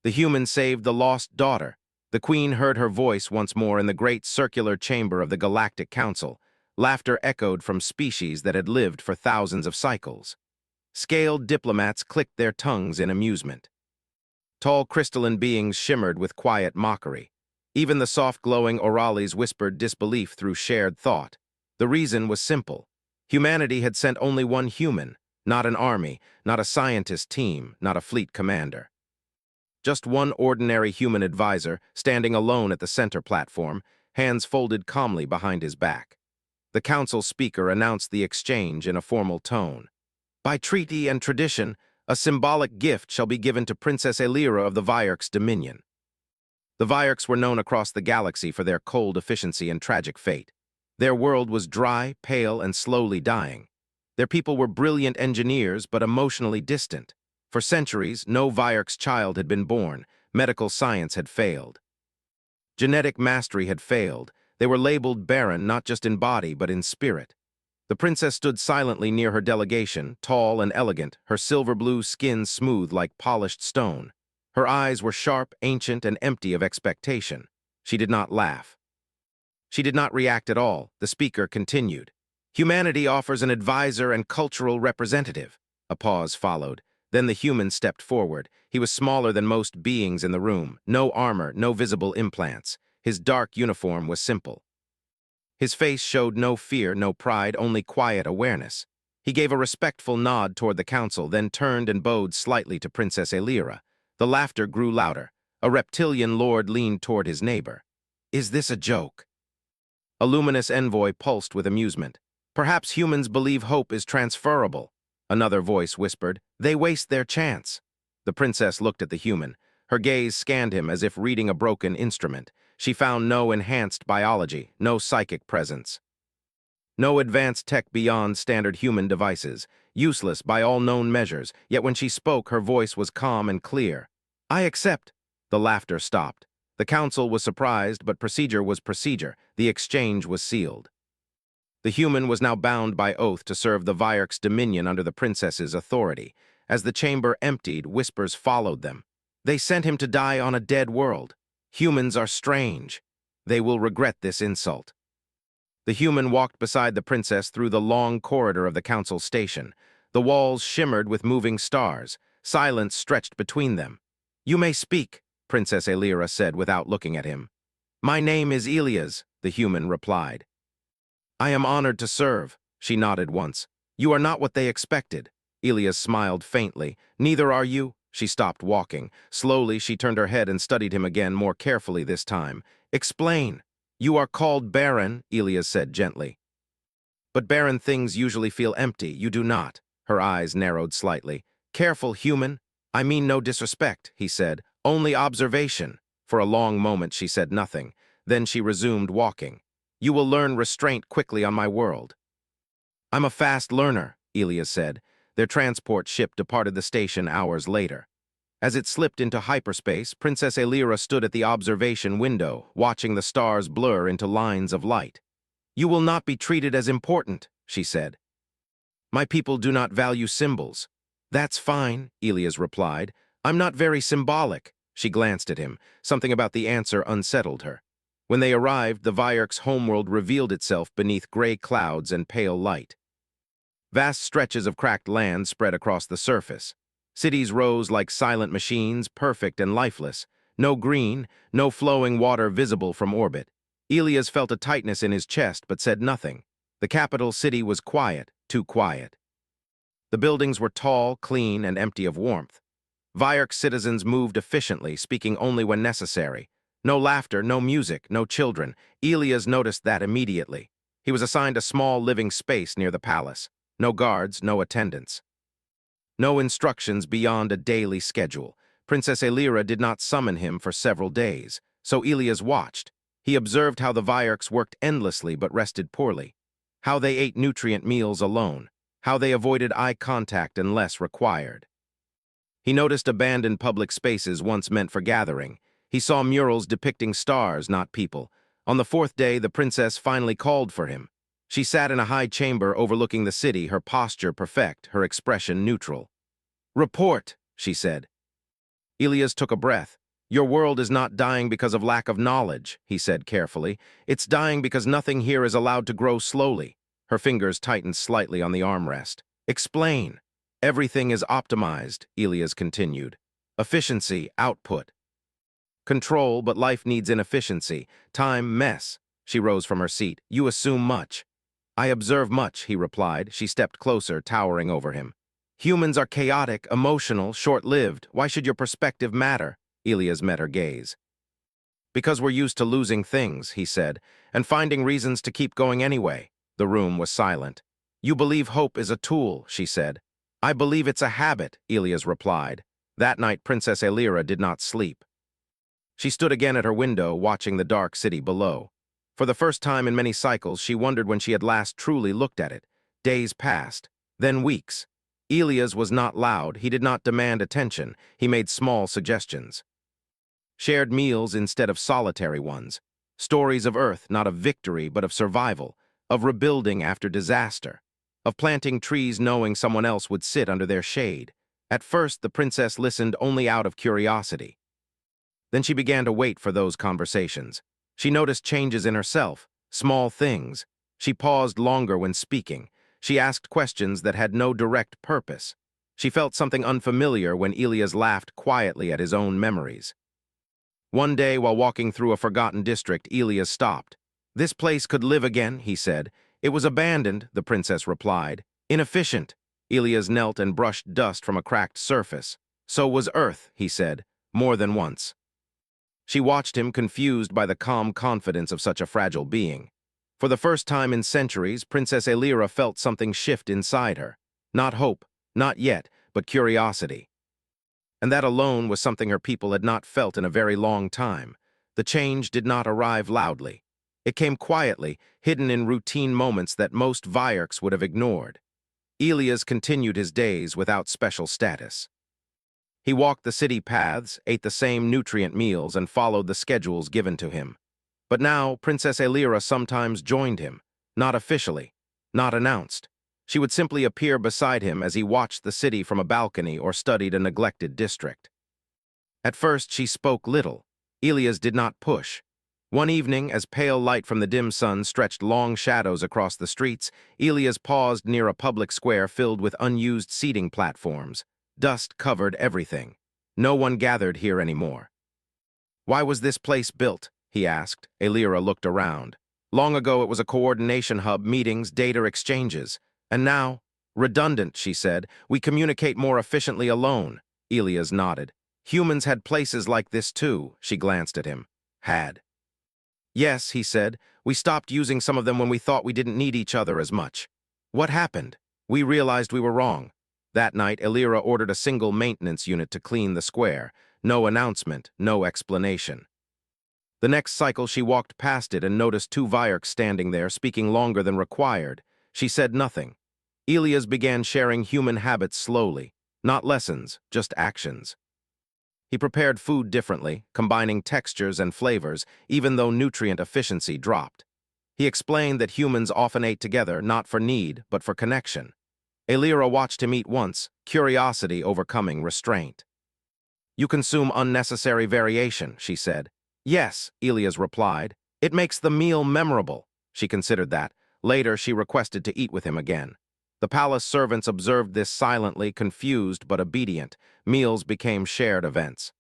The human saved the lost daughter. The queen heard her voice once more in the great circular chamber of the Galactic Council. Laughter echoed from species that had lived for thousands of cycles. Scaled diplomats clicked their tongues in amusement. Tall crystalline beings shimmered with quiet mockery. Even the soft-glowing orales whispered disbelief through shared thought. The reason was simple. Humanity had sent only one human, not an army, not a scientist team, not a fleet commander. Just one ordinary human advisor, standing alone at the center platform, hands folded calmly behind his back. The council speaker announced the exchange in a formal tone. By treaty and tradition, a symbolic gift shall be given to Princess Elira of the Vierks Dominion. The Vierks were known across the galaxy for their cold efficiency and tragic fate. Their world was dry, pale, and slowly dying. Their people were brilliant engineers, but emotionally distant. For centuries, no Vierks child had been born. Medical science had failed. Genetic mastery had failed. They were labeled barren not just in body, but in spirit. The princess stood silently near her delegation, tall and elegant, her silver-blue skin smooth like polished stone. Her eyes were sharp, ancient, and empty of expectation. She did not laugh. She did not react at all. The speaker continued. Humanity offers an advisor and cultural representative. A pause followed. Then the human stepped forward. He was smaller than most beings in the room. No armor, no visible implants. His dark uniform was simple. His face showed no fear, no pride, only quiet awareness. He gave a respectful nod toward the council, then turned and bowed slightly to Princess Elira. The laughter grew louder. A reptilian lord leaned toward his neighbor. Is this a joke? A luminous envoy pulsed with amusement. Perhaps humans believe hope is transferable. Another voice whispered, they waste their chance. The princess looked at the human. Her gaze scanned him as if reading a broken instrument. She found no enhanced biology, no psychic presence. No advanced tech beyond standard human devices, useless by all known measures, yet when she spoke, her voice was calm and clear. I accept. The laughter stopped. The council was surprised, but procedure was procedure. The exchange was sealed. The human was now bound by oath to serve the Vierks Dominion under the princess's authority. As the chamber emptied, whispers followed them. They sent him to die on a dead world. Humans are strange. They will regret this insult. The human walked beside the princess through the long corridor of the council station. The walls shimmered with moving stars. Silence stretched between them. You may speak, Princess Elira said without looking at him. My name is Elias, the human replied. I am honored to serve, she nodded once. You are not what they expected. Elias smiled faintly. Neither are you. She stopped walking. Slowly, she turned her head and studied him again, more carefully this time. Explain. You are called barren, Elias said gently. But barren things usually feel empty. You do not. Her eyes narrowed slightly. Careful, human. I mean no disrespect, he said. Only observation. For a long moment, she said nothing. Then she resumed walking. You will learn restraint quickly on my world. I'm a fast learner, Elias said. Their transport ship departed the station hours later. As it slipped into hyperspace, Princess Elira stood at the observation window, watching the stars blur into lines of light. You will not be treated as important, she said. My people do not value symbols. That's fine, Elias replied. I'm not very symbolic. She glanced at him. Something about the answer unsettled her. When they arrived, the Vierks' homeworld revealed itself beneath gray clouds and pale light. Vast stretches of cracked land spread across the surface. Cities rose like silent machines, perfect and lifeless. No green, no flowing water visible from orbit. Elias felt a tightness in his chest but said nothing. The capital city was quiet, too quiet. The buildings were tall, clean, and empty of warmth. Vierk citizens moved efficiently, speaking only when necessary. No laughter, no music, no children. Elias noticed that immediately. He was assigned a small living space near the palace. No guards, no attendants. No instructions beyond a daily schedule. Princess Elira did not summon him for several days, so Elias watched. He observed how the Vierks worked endlessly but rested poorly, how they ate nutrient meals alone, how they avoided eye contact unless required. He noticed abandoned public spaces once meant for gathering. He saw murals depicting stars, not people. On the fourth day, the princess finally called for him. She sat in a high chamber overlooking the city, her posture perfect, her expression neutral. Report, she said. Elias took a breath. Your world is not dying because of lack of knowledge, he said carefully. It's dying because nothing here is allowed to grow slowly. Her fingers tightened slightly on the armrest. Explain. Everything is optimized, Elias continued. Efficiency, output. Control, but life needs inefficiency. Time, mess. She rose from her seat. You assume much. I observe much, he replied. She stepped closer, towering over him. Humans are chaotic, emotional, short-lived. Why should your perspective matter? Elias met her gaze. Because we're used to losing things, he said, and finding reasons to keep going anyway. The room was silent. You believe hope is a tool, she said. I believe it's a habit, Elias replied. That night, Princess Elira did not sleep. She stood again at her window, watching the dark city below. For the first time in many cycles, she wondered when she had last truly looked at it. Days passed, then weeks. Elias was not loud, he did not demand attention, he made small suggestions. Shared meals instead of solitary ones. Stories of Earth, not of victory, but of survival, of rebuilding after disaster, of planting trees knowing someone else would sit under their shade. At first, the princess listened only out of curiosity. Then she began to wait for those conversations. She noticed changes in herself, small things. She paused longer when speaking. She asked questions that had no direct purpose. She felt something unfamiliar when Elias laughed quietly at his own memories. One day, while walking through a forgotten district, Elias stopped. This place could live again, he said. It was abandoned, the princess replied. Inefficient. Elias knelt and brushed dust from a cracked surface. So was Earth, he said, more than once. She watched him, confused by the calm confidence of such a fragile being. For the first time in centuries, Princess Elira felt something shift inside her. Not hope, not yet, but curiosity. And that alone was something her people had not felt in a very long time. The change did not arrive loudly. It came quietly, hidden in routine moments that most Vierks would have ignored. Elias continued his days without special status. He walked the city paths, ate the same nutrient meals, and followed the schedules given to him. But now, Princess Elira sometimes joined him, not officially, not announced. She would simply appear beside him as he watched the city from a balcony or studied a neglected district. At first, she spoke little. Elias did not push. One evening, as pale light from the dim sun stretched long shadows across the streets, Elias paused near a public square filled with unused seating platforms. Dust covered everything. No one gathered here anymore. Why was this place built? He asked. Elira looked around. Long ago it was a coordination hub, meetings, data exchanges. And now, redundant, she said, we communicate more efficiently alone. Elias nodded. Humans had places like this too, she glanced at him. Had. Yes, he said, we stopped using some of them when we thought we didn't need each other as much. What happened? We realized we were wrong. That night, Elira ordered a single maintenance unit to clean the square. No announcement, no explanation. The next cycle, she walked past it and noticed two Vierks standing there, speaking longer than required. She said nothing. Elias began sharing human habits slowly. Not lessons, just actions. He prepared food differently, combining textures and flavors, even though nutrient efficiency dropped. He explained that humans often ate together, not for need, but for connection. Elira watched him eat once, curiosity overcoming restraint. You consume unnecessary variation, she said. Yes, Elias replied. It makes the meal memorable. She considered that. Later, she requested to eat with him again. The palace servants observed this silently, confused but obedient. Meals became shared events.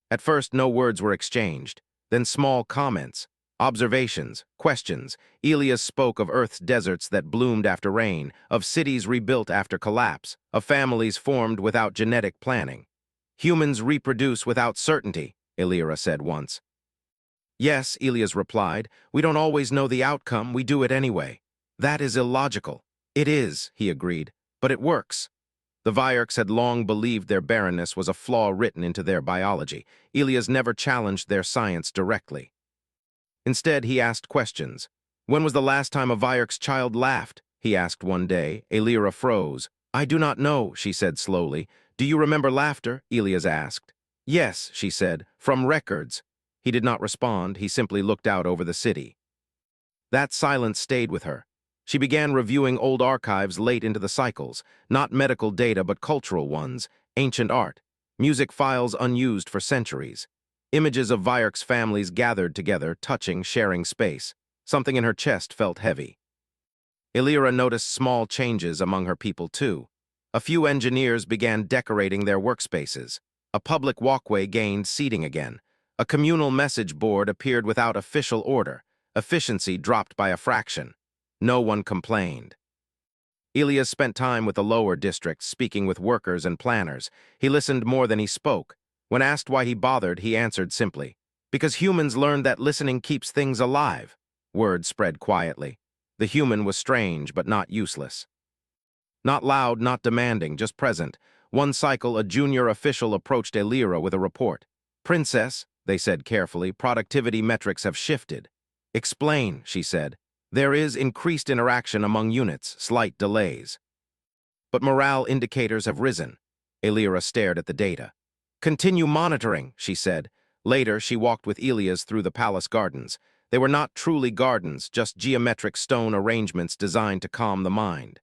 At first, no words were exchanged. Then small comments, observations, questions. Elias spoke of Earth's deserts that bloomed after rain, of cities rebuilt after collapse, of families formed without genetic planning. Humans reproduce without certainty, Elira said once. Yes, Elias replied, we don't always know the outcome, we do it anyway. That is illogical. It is, he agreed, but it works. The Vierks had long believed their barrenness was a flaw written into their biology. Elias never challenged their science directly. Instead, he asked questions. When was the last time a Vierk's child laughed? He asked one day. Elira froze. I do not know, she said slowly. Do you remember laughter? Elias asked. Yes, she said, from records. He did not respond, he simply looked out over the city. That silence stayed with her. She began reviewing old archives late into the cycles, not medical data but cultural ones, ancient art. Music files unused for centuries. Images of Vyark's families gathered together, touching, sharing space. Something in her chest felt heavy. Illyra noticed small changes among her people, too. A few engineers began decorating their workspaces. A public walkway gained seating again. A communal message board appeared without official order. Efficiency dropped by a fraction. No one complained. Elias spent time with the lower districts, speaking with workers and planners. He listened more than he spoke. When asked why he bothered, he answered simply, "Because humans learned that listening keeps things alive." Word spread quietly. The human was strange, but not useless. Not loud, not demanding, just present. One cycle, a junior official approached Illyra with a report. "Princess," they said carefully, "productivity metrics have shifted." "Explain," she said. "There is increased interaction among units, slight delays." "But morale indicators have risen." Illyra stared at the data. "Continue monitoring," she said. Later, she walked with Elias through the palace gardens. They were not truly gardens, just geometric stone arrangements designed to calm the mind.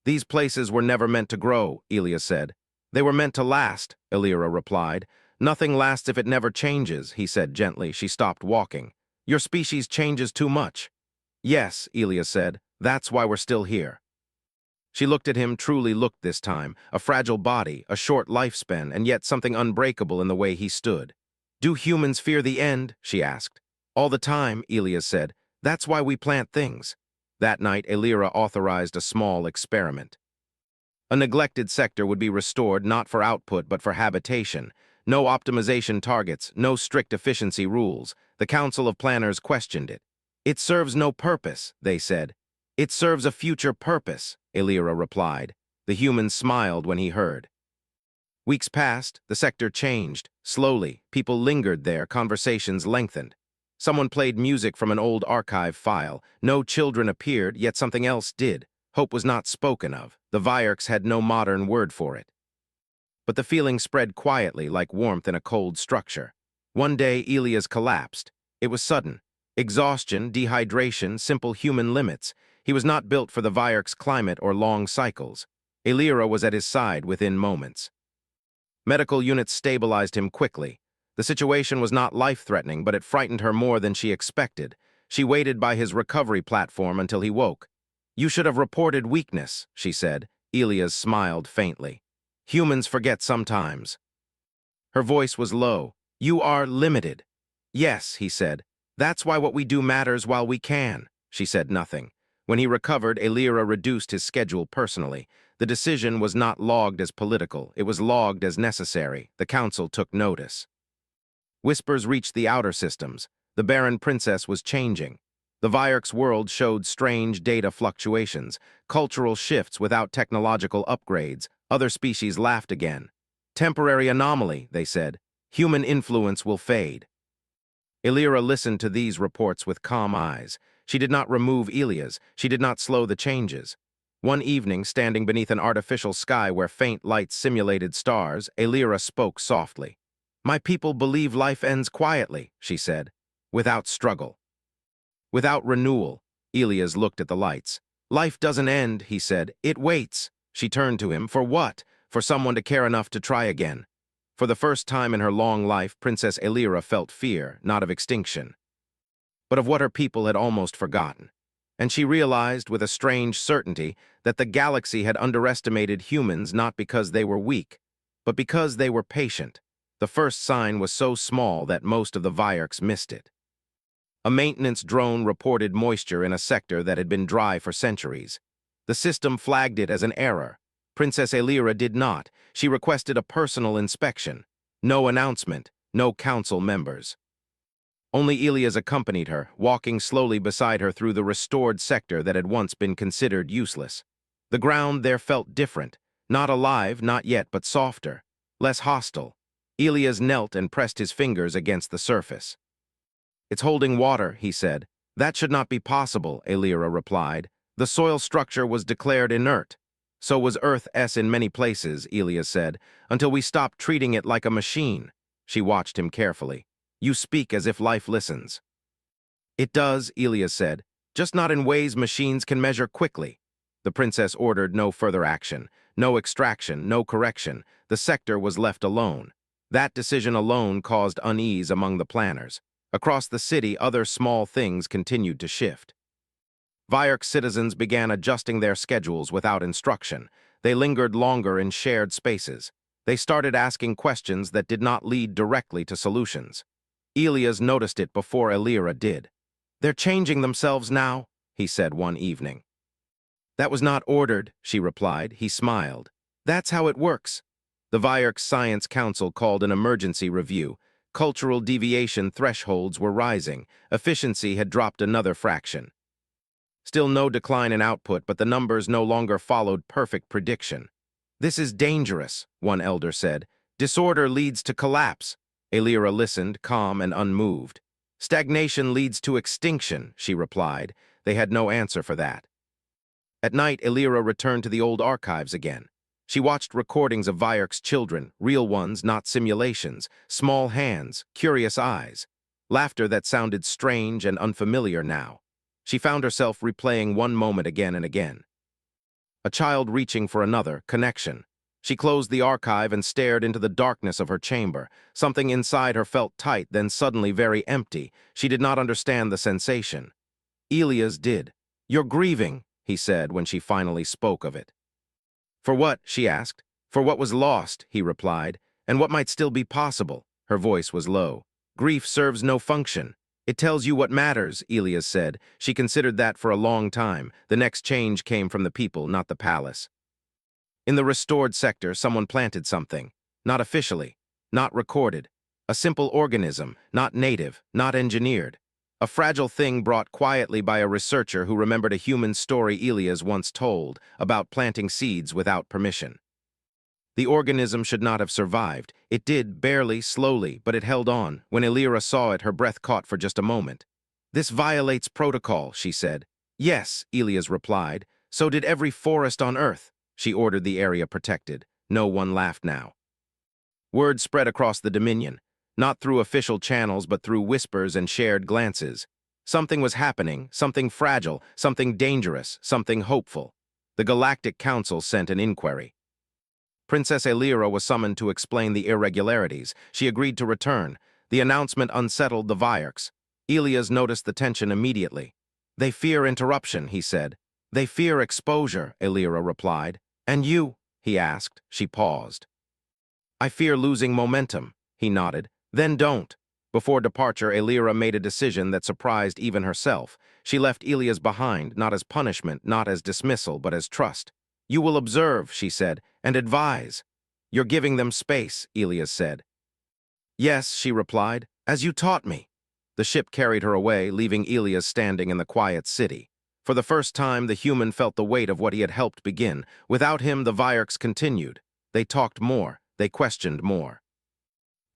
"These places were never meant to grow," Elias said. "They were meant to last," Illyra replied. "Nothing lasts if it never changes," he said gently. She stopped walking. "Your species changes too much." "Yes," Elias said. "That's why we're still here." She looked at him, truly looked this time, a fragile body, a short lifespan, and yet something unbreakable in the way he stood. "Do humans fear the end?" she asked. "All the time," Elias said. "That's why we plant things." That night, Illyra authorized a small experiment. A neglected sector would be restored not for output but for habitation. No optimization targets, no strict efficiency rules. The Council of Planners questioned it. "It serves no purpose," they said. "It serves a future purpose," Illyra replied. The human smiled when he heard. Weeks passed, the sector changed. Slowly, people lingered there, conversations lengthened. Someone played music from an old archive file. No children appeared, yet something else did. Hope was not spoken of. The Vyarks had no modern word for it. But the feeling spread quietly, like warmth in a cold structure. One day, Elias collapsed. It was sudden. Exhaustion, dehydration, simple human limits. He was not built for the Vyark's climate or long cycles. Illyra was at his side within moments. Medical units stabilized him quickly. The situation was not life-threatening, but it frightened her more than she expected. She waited by his recovery platform until he woke. "You should have reported weakness," she said. Elias smiled faintly. "Humans forget sometimes." Her voice was low. "You are limited." "Yes," he said. "That's why what we do matters while we can." She said nothing. When he recovered, Illyra reduced his schedule personally. The decision was not logged as political. It was logged as necessary. The council took notice. Whispers reached the outer systems. The barren princess was changing. The Vyark's world showed strange data fluctuations, cultural shifts without technological upgrades. Other species laughed again. "Temporary anomaly," they said. "Human influence will fade." Illyra listened to these reports with calm eyes. She did not remove Elias. She did not slow the changes. One evening, standing beneath an artificial sky where faint lights simulated stars, Illyra spoke softly. "My people believe life ends quietly," she said, "without struggle. Without renewal." Elias looked at the lights. "Life doesn't end," he said. "It waits." She turned to him. "For what?" "For someone to care enough to try again." For the first time in her long life, Princess Illyra felt fear, not of extinction, but of what her people had almost forgotten. And she realized with a strange certainty that the galaxy had underestimated humans not because they were weak, but because they were patient. The first sign was so small that most of the Vyarks missed it. A maintenance drone reported moisture in a sector that had been dry for centuries. The system flagged it as an error. Princess Illyra did not. She requested a personal inspection. No announcement, no council members. Only Elias accompanied her, walking slowly beside her through the restored sector that had once been considered useless. The ground there felt different, not alive, not yet, but softer, less hostile. Elias knelt and pressed his fingers against the surface. "It's holding water," he said. "That should not be possible," Illyra replied. "The soil structure was declared inert." "So was Earth-S in many places," Elias said, "until we stopped treating it like a machine." She watched him carefully. "You speak as if life listens." "It does," Elias said, "just not in ways machines can measure quickly." The princess ordered no further action. No extraction, no correction. The sector was left alone. That decision alone caused unease among the planners. Across the city, other small things continued to shift. Vyark citizens began adjusting their schedules without instruction. They lingered longer in shared spaces. They started asking questions that did not lead directly to solutions. Elias noticed it before Elira did. "They're changing themselves now," he said one evening. "That was not ordered," she replied. He smiled. "That's how it works." The Vyark Science Council called an emergency review. Cultural deviation thresholds were rising. Efficiency had dropped another fraction. Still no decline in output, but the numbers no longer followed perfect prediction. "This is dangerous," one elder said. "Disorder leads to collapse." Elira listened, calm and unmoved. "Stagnation leads to extinction," she replied. They had no answer for that. At night, Elira returned to the old archives again. She watched recordings of Vyark's children, real ones, not simulations, small hands, curious eyes, laughter that sounded strange and unfamiliar now. She found herself replaying one moment again and again. A child reaching for another, connection. She closed the archive and stared into the darkness of her chamber. Something inside her felt tight, then suddenly very empty. She did not understand the sensation. Elias did. "You're grieving," he said when she finally spoke of it. "For what?" she asked. "For what was lost," he replied, "and what might still be possible." Her voice was low. "Grief serves no function. It tells you what matters," Elias said. She considered that for a long time. The next change came from the people, not the palace. In the restored sector, someone planted something. Not officially, not recorded. A simple organism, not native, not engineered. A fragile thing brought quietly by a researcher who remembered a human story Elias once told about planting seeds without permission. The organism should not have survived. It did, barely, slowly, but it held on. When Elira saw it, her breath caught for just a moment. "This violates protocol," she said. "Yes," Elias replied. "So did every forest on Earth." She ordered the area protected. No one laughed now. Word spread across the Dominion, not through official channels but through whispers and shared glances. Something was happening, something fragile, something dangerous, something hopeful. The Galactic Council sent an inquiry. Princess Elira was summoned to explain the irregularities. She agreed to return. The announcement unsettled the Vyarks. Elias noticed the tension immediately. "They fear interruption," he said. "They fear exposure," Elira replied. "And you?" he asked. She paused. "I fear losing momentum," he nodded. "Then don't." Before departure, Elira made a decision that surprised even herself. She left Elias behind, not as punishment, not as dismissal, but as trust. "You will observe," she said, "and advise." "You're giving them space," Elias said. "Yes," she replied, "as you taught me." The ship carried her away, leaving Elias standing in the quiet city. For the first time, the human felt the weight of what he had helped begin. Without him, the Vyarks continued. They talked more. They questioned more.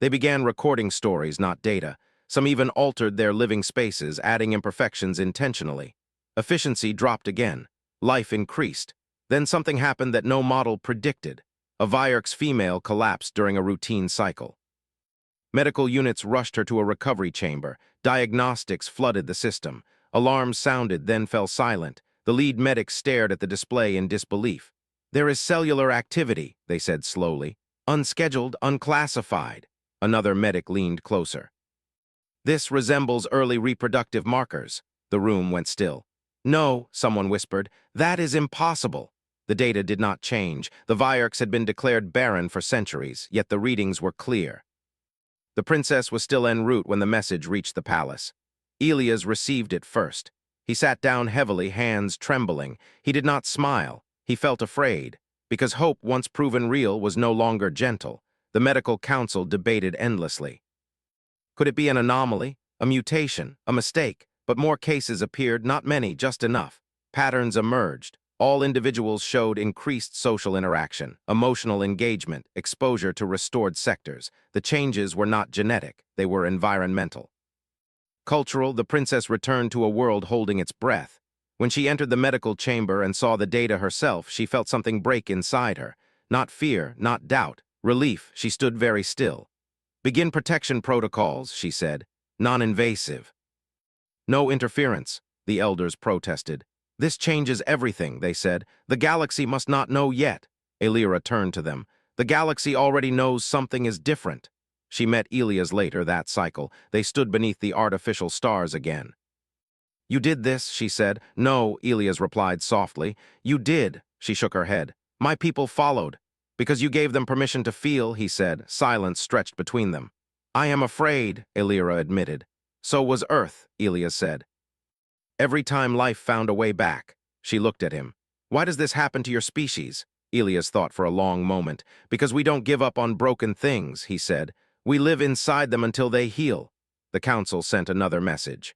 They began recording stories, not data. Some even altered their living spaces, adding imperfections intentionally. Efficiency dropped again. Life increased. Then something happened that no model predicted. A Vyark's female collapsed during a routine cycle. Medical units rushed her to a recovery chamber. Diagnostics flooded the system. Alarms sounded, then fell silent. The lead medic stared at the display in disbelief. "There is cellular activity," they said slowly. "Unscheduled, unclassified." Another medic leaned closer. "This resembles early reproductive markers." The room went still. "No," someone whispered. "That is impossible." The data did not change. The Vyarks had been declared barren for centuries, yet the readings were clear. The princess was still en route when the message reached the palace. Elias received it first. He sat down heavily, hands trembling. He did not smile. He felt afraid, because hope, once proven real, was no longer gentle. The medical council debated endlessly. Could it be an anomaly, a mutation, a mistake? But more cases appeared, not many, just enough. Patterns emerged. All individuals showed increased social interaction, emotional engagement, exposure to restored sectors. The changes were not genetic, they were environmental. Cultural, the princess returned to a world holding its breath. When she entered the medical chamber and saw the data herself, she felt something break inside her. Not fear, not doubt, relief. She stood very still. "Begin protection protocols," she said. "Non-invasive." "No interference," the elders protested. "This changes everything," they said. "The galaxy must not know yet." Elira turned to them. The galaxy already knows something is different. She met Elias later that cycle. They stood beneath the artificial stars again. You did this, she said. No, Elias replied softly. You did, she shook her head. My people followed. Because you gave them permission to feel, he said. Silence stretched between them. I am afraid, Elira admitted. So was Earth, Elias said. Every time life found a way back. She looked at him. Why does this happen to your species? Elias thought for a long moment. Because we don't give up on broken things, he said. We live inside them until they heal. The council sent another message.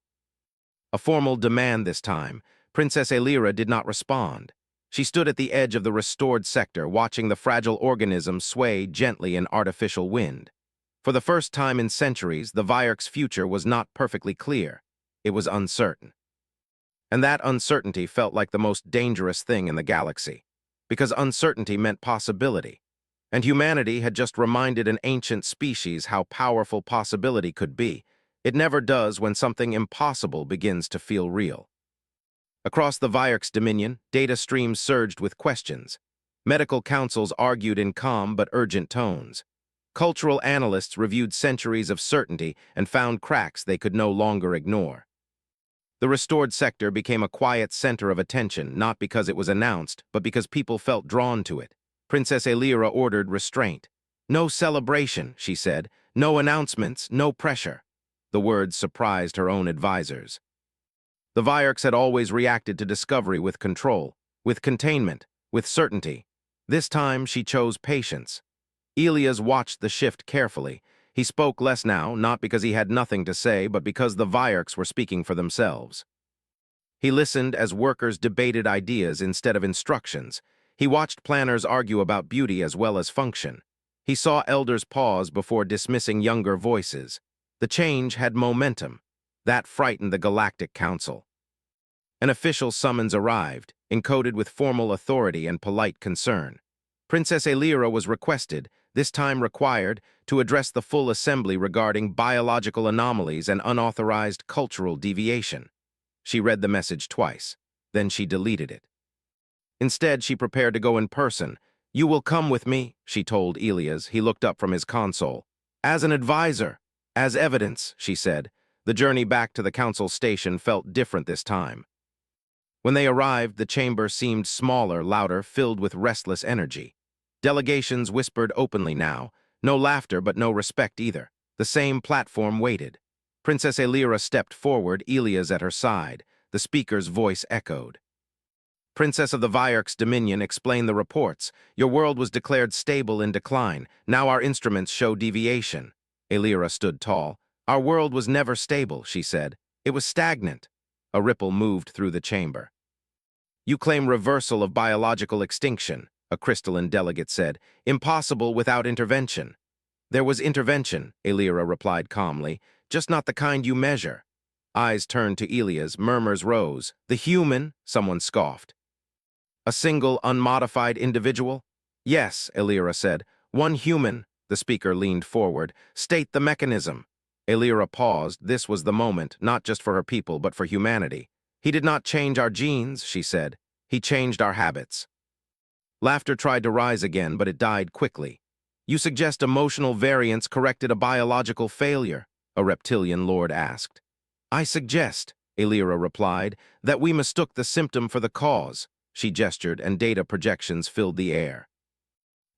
A formal demand this time. Princess Elira did not respond. She stood at the edge of the restored sector, watching the fragile organism sway gently in artificial wind. For the first time in centuries, the Vierk's future was not perfectly clear. It was uncertain. And that uncertainty felt like the most dangerous thing in the galaxy, because uncertainty meant possibility. And humanity had just reminded an ancient species how powerful possibility could be. It never does when something impossible begins to feel real. Across the Vierk's dominion, data streams surged with questions. Medical councils argued in calm but urgent tones. Cultural analysts reviewed centuries of certainty and found cracks they could no longer ignore. The restored sector became a quiet center of attention, not because it was announced, but because people felt drawn to it. Princess Elira ordered restraint. No celebration, she said. No announcements, no pressure. The words surprised her own advisors. The Vierks had always reacted to discovery with control, with containment, with certainty. This time she chose patience. Elias watched the shift carefully. He spoke less now, not because he had nothing to say, but because the Vierks were speaking for themselves. He listened as workers debated ideas instead of instructions. He watched planners argue about beauty as well as function. He saw elders pause before dismissing younger voices. The change had momentum. That frightened the Galactic Council. An official summons arrived, encoded with formal authority and polite concern. Princess Elira was requested, this time required, to address the full assembly regarding biological anomalies and unauthorized cultural deviation. She read the message twice, then she deleted it. Instead, she prepared to go in person. You will come with me, she told Elias. He looked up from his console. As an advisor. As evidence, she said. The journey back to the council station felt different this time. When they arrived, the chamber seemed smaller, louder, filled with restless energy. Delegations whispered openly now. No laughter, but no respect either. The same platform waited. Princess Elira stepped forward, Elias at her side. The speaker's voice echoed. Princess of the Vierk's dominion, explain the reports. Your world was declared stable in decline. Now our instruments show deviation. Elira stood tall. Our world was never stable, she said. It was stagnant. A ripple moved through the chamber. You claim reversal of biological extinction, a crystalline delegate said. Impossible without intervention. There was intervention, Elira replied calmly, just not the kind you measure. Eyes turned to Elias, murmurs rose. The human, someone scoffed. A single, unmodified individual? Yes, Elira said. One human. The speaker leaned forward. State the mechanism. Elira paused. This was the moment, not just for her people, but for humanity. He did not change our genes, she said. He changed our habits. Laughter tried to rise again, but it died quickly. You suggest emotional variance corrected a biological failure? A reptilian lord asked. I suggest, Elira replied, that we mistook the symptom for the cause. She gestured, and data projections filled the air.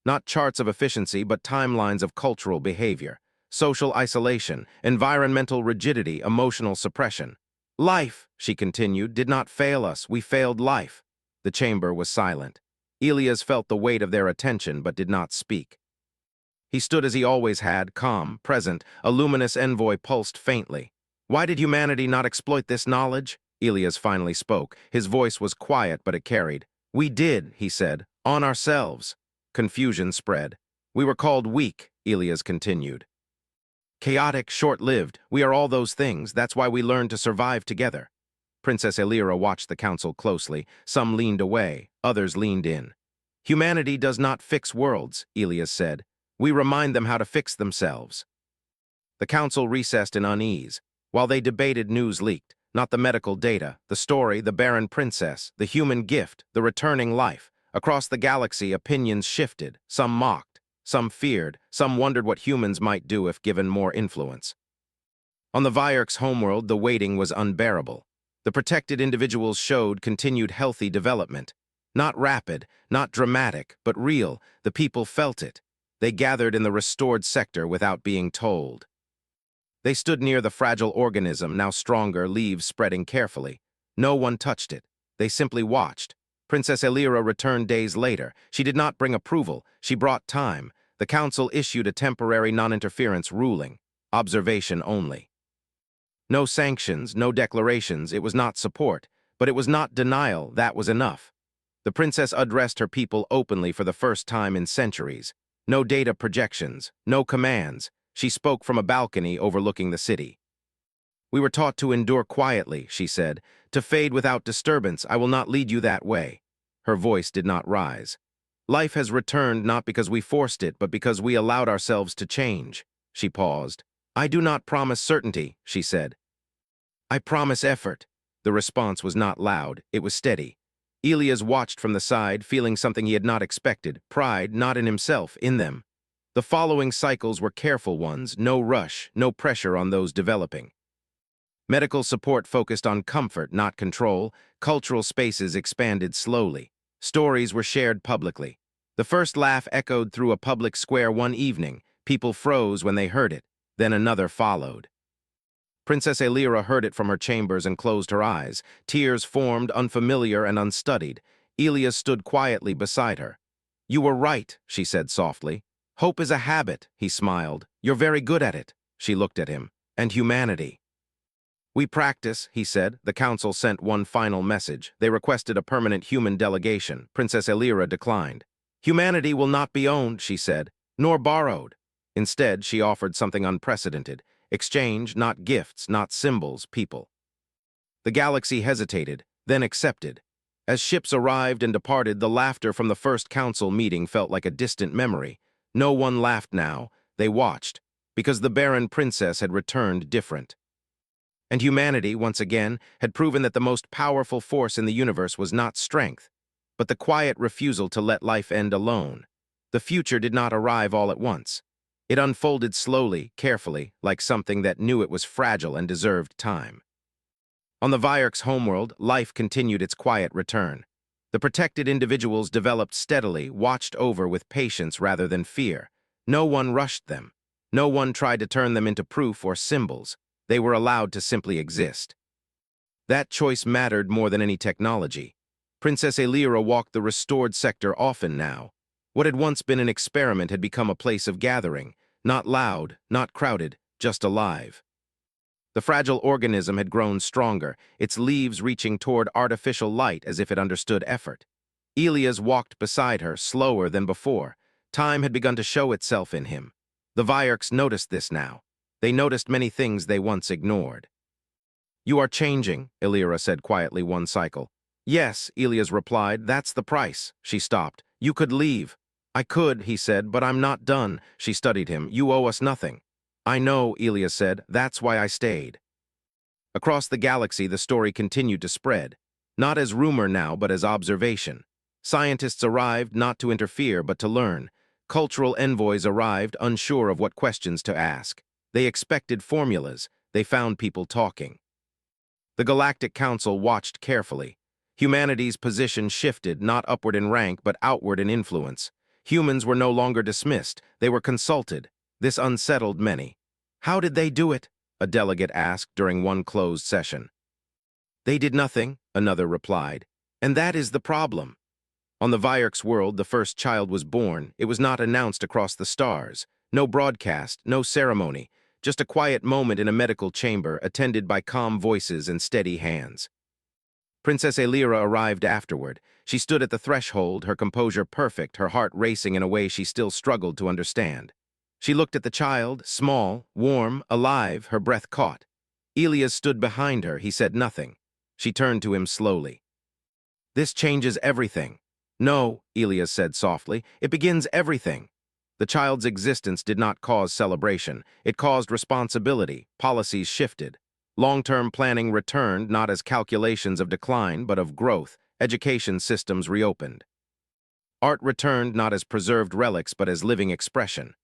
Not charts of efficiency, but timelines of cultural behavior. Social isolation, environmental rigidity, emotional suppression. Life, she continued, did not fail us. We failed life. The chamber was silent. Elias felt the weight of their attention, but did not speak. He stood as he always had, calm, present. A luminous envoy pulsed faintly. Why did humanity not exploit this knowledge? Elias finally spoke. His voice was quiet, but it carried. We did, he said, on ourselves. Confusion spread. We were called weak, Elias continued. Chaotic, short-lived. We are all those things. That's why we learned to survive together. Princess Elira watched the council closely. Some leaned away, others leaned in. Humanity does not fix worlds, Elias said. We remind them how to fix themselves. The council recessed in unease. While they debated, news leaked. Not the medical data, the story, the barren princess, the human gift, the returning life. Across the galaxy, opinions shifted. Some mocked, some feared, some wondered what humans might do if given more influence. On the Vierk's homeworld, the waiting was unbearable. The protected individuals showed continued healthy development. Not rapid, not dramatic, but real. The people felt it. They gathered in the restored sector without being told. They stood near the fragile organism, now stronger, leaves spreading carefully. No one touched it. They simply watched. Princess Elira returned days later. She did not bring approval. She brought time. The council issued a temporary non-interference ruling. Observation only. No sanctions, no declarations. It was not support. But it was not denial. That was enough. The princess addressed her people openly for the first time in centuries. No data projections, no commands. She spoke from a balcony overlooking the city. "We were taught to endure quietly," she said, "to fade without disturbance. I will not lead you that way." Her voice did not rise. "Life has returned not because we forced it, but because we allowed ourselves to change." She paused. "I do not promise certainty," she said. "I promise effort." The response was not loud, it was steady. Elias watched from the side, feeling something he had not expected, pride not in himself, in them. The following cycles were careful ones, no rush, no pressure on those developing. Medical support focused on comfort, not control. Cultural spaces expanded slowly. Stories were shared publicly. The first laugh echoed through a public square one evening. People froze when they heard it. Then another followed. Princess Elira heard it from her chambers and closed her eyes. Tears formed, unfamiliar and unstudied. Elias stood quietly beside her. "You were right," she said softly. "Hope is a habit," he smiled. "You're very good at it." She looked at him. "And humanity." "We practice," he said. The council sent one final message. They requested a permanent human delegation. Princess Elira declined. "Humanity will not be owned," she said, "nor borrowed." Instead, she offered something unprecedented. Exchange, not gifts, not symbols, people. The galaxy hesitated, then accepted. As ships arrived and departed, the laughter from the first council meeting felt like a distant memory. No one laughed now. They watched, because the barren princess had returned different. And humanity, once again, had proven that the most powerful force in the universe was not strength, but the quiet refusal to let life end alone. The future did not arrive all at once. It unfolded slowly, carefully, like something that knew it was fragile and deserved time. On the Vierk's homeworld, life continued its quiet return. The protected individuals developed steadily, watched over with patience rather than fear. No one rushed them. No one tried to turn them into proof or symbols. They were allowed to simply exist. That choice mattered more than any technology. Princess Elira walked the restored sector often now. What had once been an experiment had become a place of gathering, not loud, not crowded, just alive. The fragile organism had grown stronger, its leaves reaching toward artificial light as if it understood effort. Elias walked beside her, slower than before. Time had begun to show itself in him. The Vierks noticed this now. They noticed many things they once ignored. "You are changing," Elira said quietly one cycle. "Yes," Elias replied, "that's the price." She stopped. "You could leave." "I could," he said, "but I'm not done." She studied him. "You owe us nothing." "I know," Elias said. "That's why I stayed." Across the galaxy, the story continued to spread. Not as rumor now, but as observation. Scientists arrived not to interfere, but to learn. Cultural envoys arrived, unsure of what questions to ask. They expected formulas. They found people talking. The Galactic Council watched carefully. Humanity's position shifted, not upward in rank, but outward in influence. Humans were no longer dismissed. They were consulted. This unsettled many. "How did they do it?" a delegate asked during one closed session. "They did nothing," another replied. "And that is the problem." On the Vierk's world, the first child was born. It was not announced across the stars. No broadcast, no ceremony. Just a quiet moment in a medical chamber, attended by calm voices and steady hands. Princess Elira arrived afterward. She stood at the threshold, her composure perfect, her heart racing in a way she still struggled to understand. She looked at the child, small, warm, alive, her breath caught. Elias stood behind her. He said nothing. She turned to him slowly. "This changes everything." "No," Elias said softly. "It begins everything." The child's existence did not cause celebration. It caused responsibility. Policies shifted. Long-term planning returned not as calculations of decline, but of growth. Education systems reopened. Art returned not as preserved relics but as living expression.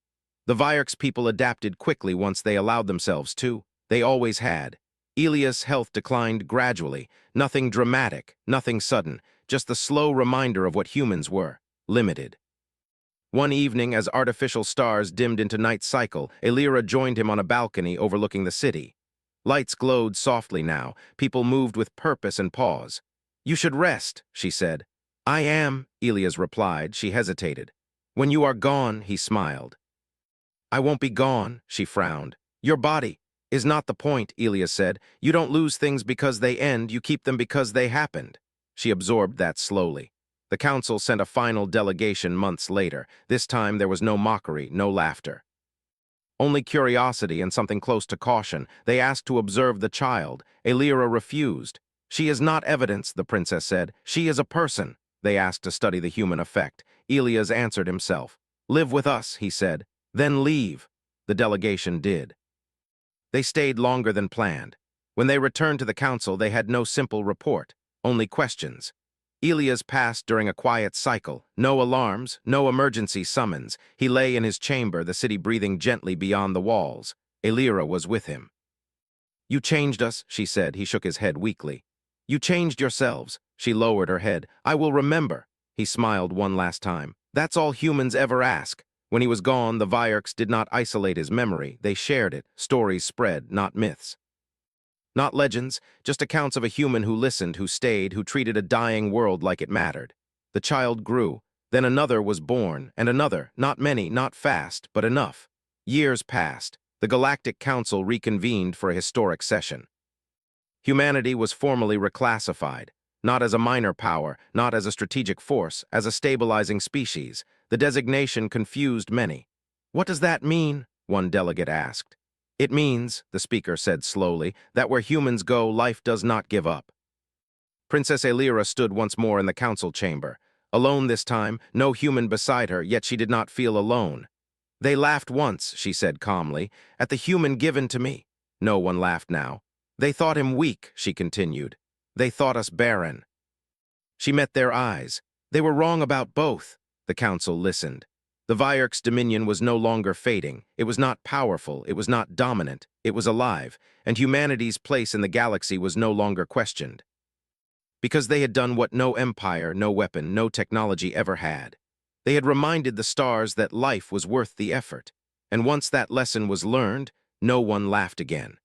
The Vierks people adapted quickly once they allowed themselves to. They always had. Elia's health declined gradually, nothing dramatic, nothing sudden, just the slow reminder of what humans were, limited. One evening, as artificial stars dimmed into night cycle, Elira joined him on a balcony overlooking the city. Lights glowed softly now, people moved with purpose and pause. "You should rest," she said. "I am," Elias replied. She hesitated. "When you are gone," he smiled. "I won't be gone," she frowned. "Your body is not the point," Elias said. "You don't lose things because they end, you keep them because they happened." She absorbed that slowly. The council sent a final delegation months later. This time there was no mockery, no laughter. Only curiosity and something close to caution. They asked to observe the child. Elira refused. "She is not evidence," the princess said. "She is a person." They asked to study the human effect. Elias answered himself. "Live with us," he said. "Then leave." The delegation did. They stayed longer than planned. When they returned to the council, they had no simple report, only questions. Elias passed during a quiet cycle, no alarms, no emergency summons. He lay in his chamber, the city breathing gently beyond the walls. Elira was with him. "You changed us," she said. He shook his head weakly. "You changed yourselves." She lowered her head. "I will remember." He smiled one last time. "That's all humans ever ask." When he was gone, the Vierks did not isolate his memory. They shared it. Stories spread, not myths. Not legends, just accounts of a human who listened, who stayed, who treated a dying world like it mattered. The child grew. Then another was born, and another, not many, not fast, but enough. Years passed. The Galactic Council reconvened for a historic session. Humanity was formally reclassified, not as a minor power, not as a strategic force, as a stabilizing species. The designation confused many. "What does that mean?" one delegate asked. "It means," the speaker said slowly, "that where humans go, life does not give up." Princess Elira stood once more in the council chamber. Alone this time, no human beside her, yet she did not feel alone. "They laughed once," she said calmly, "at the human given to me." No one laughed now. "They thought him weak," she continued. "They thought us barren." She met their eyes. They were wrong about both. The council listened. The Vierks' dominion was no longer fading. It was not powerful. It was not dominant. It was alive, and humanity's place in the galaxy was no longer questioned. Because they had done what no empire, no weapon, no technology ever had. They had reminded the stars that life was worth the effort. And once that lesson was learned, no one laughed again.